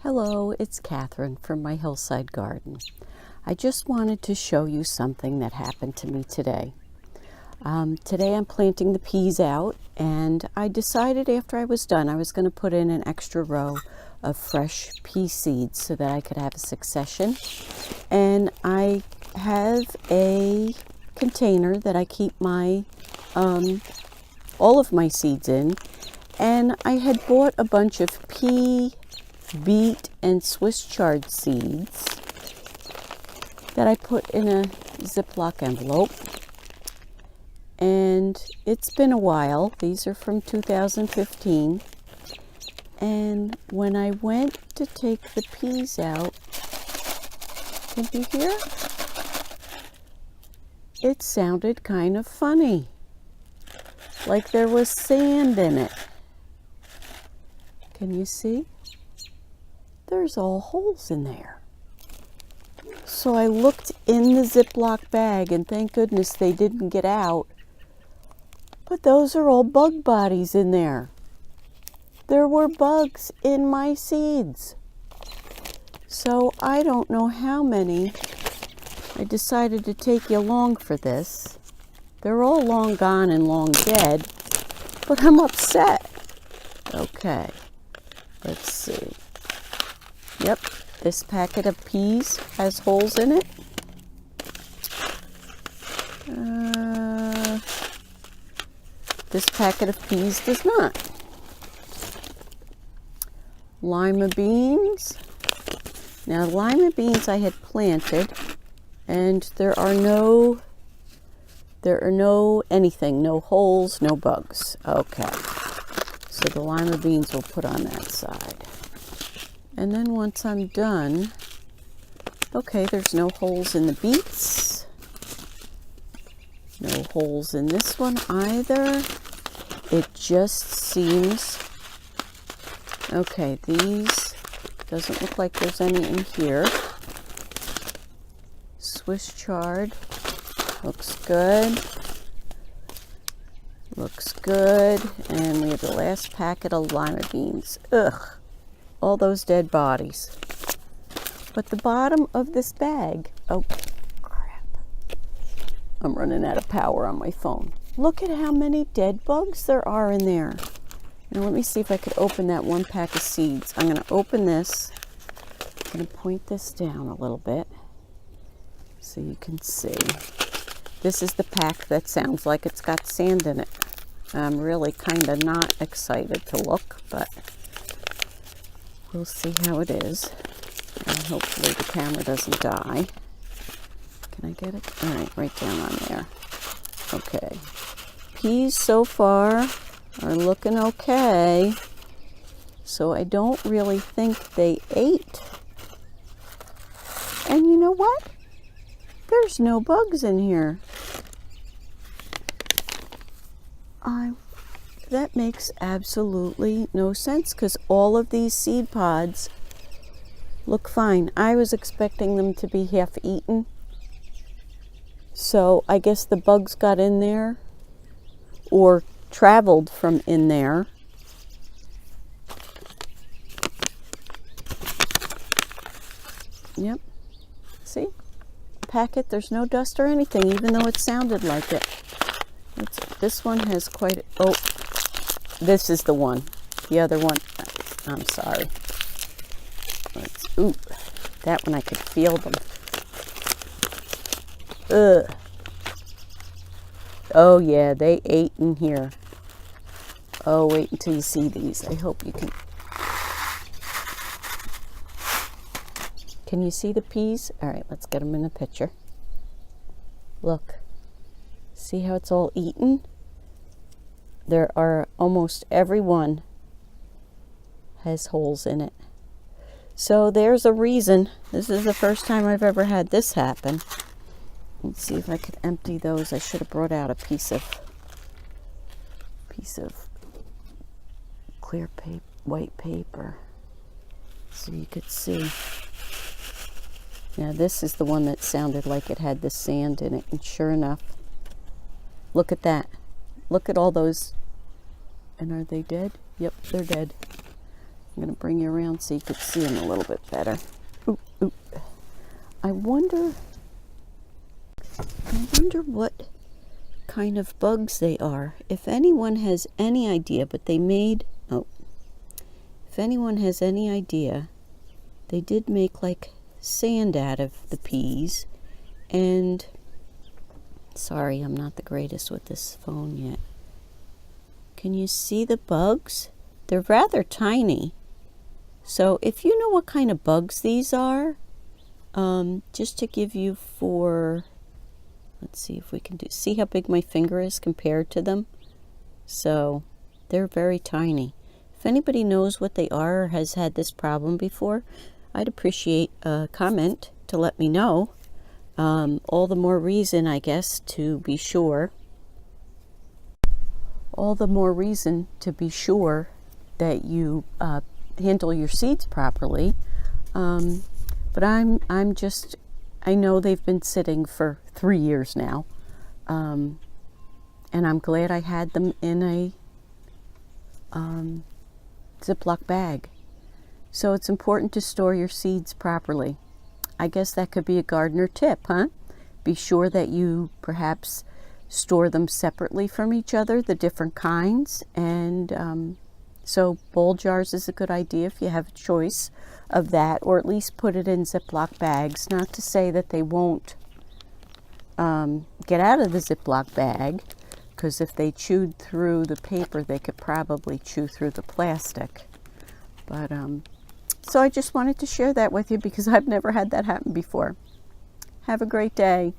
Hello, it's Catherine from my hillside garden. I just wanted to show you something that happened to me today. Today I'm planting the peas out, and I decided after I was done I was going to put in an extra row of fresh pea seeds so that I could have a succession. And I have a container that I keep my all of my seeds in, and I had bought a bunch of pea, beet, and Swiss chard seeds that I put in a Ziploc envelope. And it's been a while. These are from 2015. And when I went to take the peas out, can you hear? It sounded kind of funny, like there was sand in it. Can you see? There's all holes in there. So I looked in the Ziploc bag, and thank goodness they didn't get out. But those are all bug bodies in there. There were bugs in my seeds. So I don't know how many. I decided to take you along for this. They're all long gone and long dead, but I'm upset. Okay, let's see. Yep, this packet of peas has holes in it. This packet of peas does not. Lima beans. Now, lima beans I had planted, and there are no anything, no holes, no bugs. Okay, so the lima beans we'll put on that side. And then once I'm done, okay, there's no holes in the beets. No holes in this one either. It just seems, okay, these, doesn't look like there's any in here. Swiss chard, looks good. Looks good. And we have the last packet of lima beans. Ugh. All those dead bodies. But the bottom of this bag, oh crap, I'm running out of power on my phone. Look at how many dead bugs there are in there. Now let me see if I could open that one pack of seeds. I'm going to open this. I'm going to point this down a little bit so you can see. This is the pack that sounds like it's got sand in it. I'm really kind of not excited to look, but we'll see how it is, and hopefully the camera doesn't die. Can I get it? All right down on there. Okay. Peas so far are looking okay, so I don't really think they ate. And you know what? There's no bugs in here. That makes absolutely no sense, because all of these seed pods look fine. I was expecting them to be half eaten. So I guess the bugs got in there or traveled from in there. Yep. See? Packet, there's no dust or anything, even though it sounded like it. This one has quite a, oh, this is the one. The other one, I'm sorry. Ooh, that one I could feel them. Ugh. Oh yeah, they ate in here. Oh, wait until you see these. I hope you can. Can you see the peas? All right, let's get them in the picture. Look. See how it's all eaten? There are almost every one has holes in it. So there's a reason. This is the first time I've ever had this happen. Let's see if I could empty those. I should have brought out a piece of clear paper, white paper, so you could see. Now this is the one that sounded like it had the sand in it, and sure enough, look at that. Look at all those. And are they dead? Yep, they're dead. I'm going to bring you around so you could see them a little bit better. Ooh, ooh. I wonder what kind of bugs they are. If anyone has any idea, but they made, if anyone has any idea, they did make like sand out of the peas. And sorry, I'm not the greatest with this phone yet. Can you see the bugs? They're rather tiny. So if you know what kind of bugs these are, just to give you let's see if we can see how big my finger is compared to them. So they're very tiny. If anybody knows what they are or has had this problem before, I'd appreciate a comment to let me know. All the more reason, I guess, to be sure. All the more reason to be sure that you handle your seeds properly. But I know they've been sitting for 3 years now. And I'm glad I had them in a Ziploc bag. So it's important to store your seeds properly. I guess that could be a gardener tip, huh? Be sure that you perhaps store them separately from each other, the different kinds. And so bowl jars is a good idea if you have a choice of that, or at least put it in Ziploc bags. Not to say that they won't get out of the Ziploc bag, because if they chewed through the paper, they could probably chew through the plastic. But so I just wanted to share that with you because I've never had that happen before. Have a great day.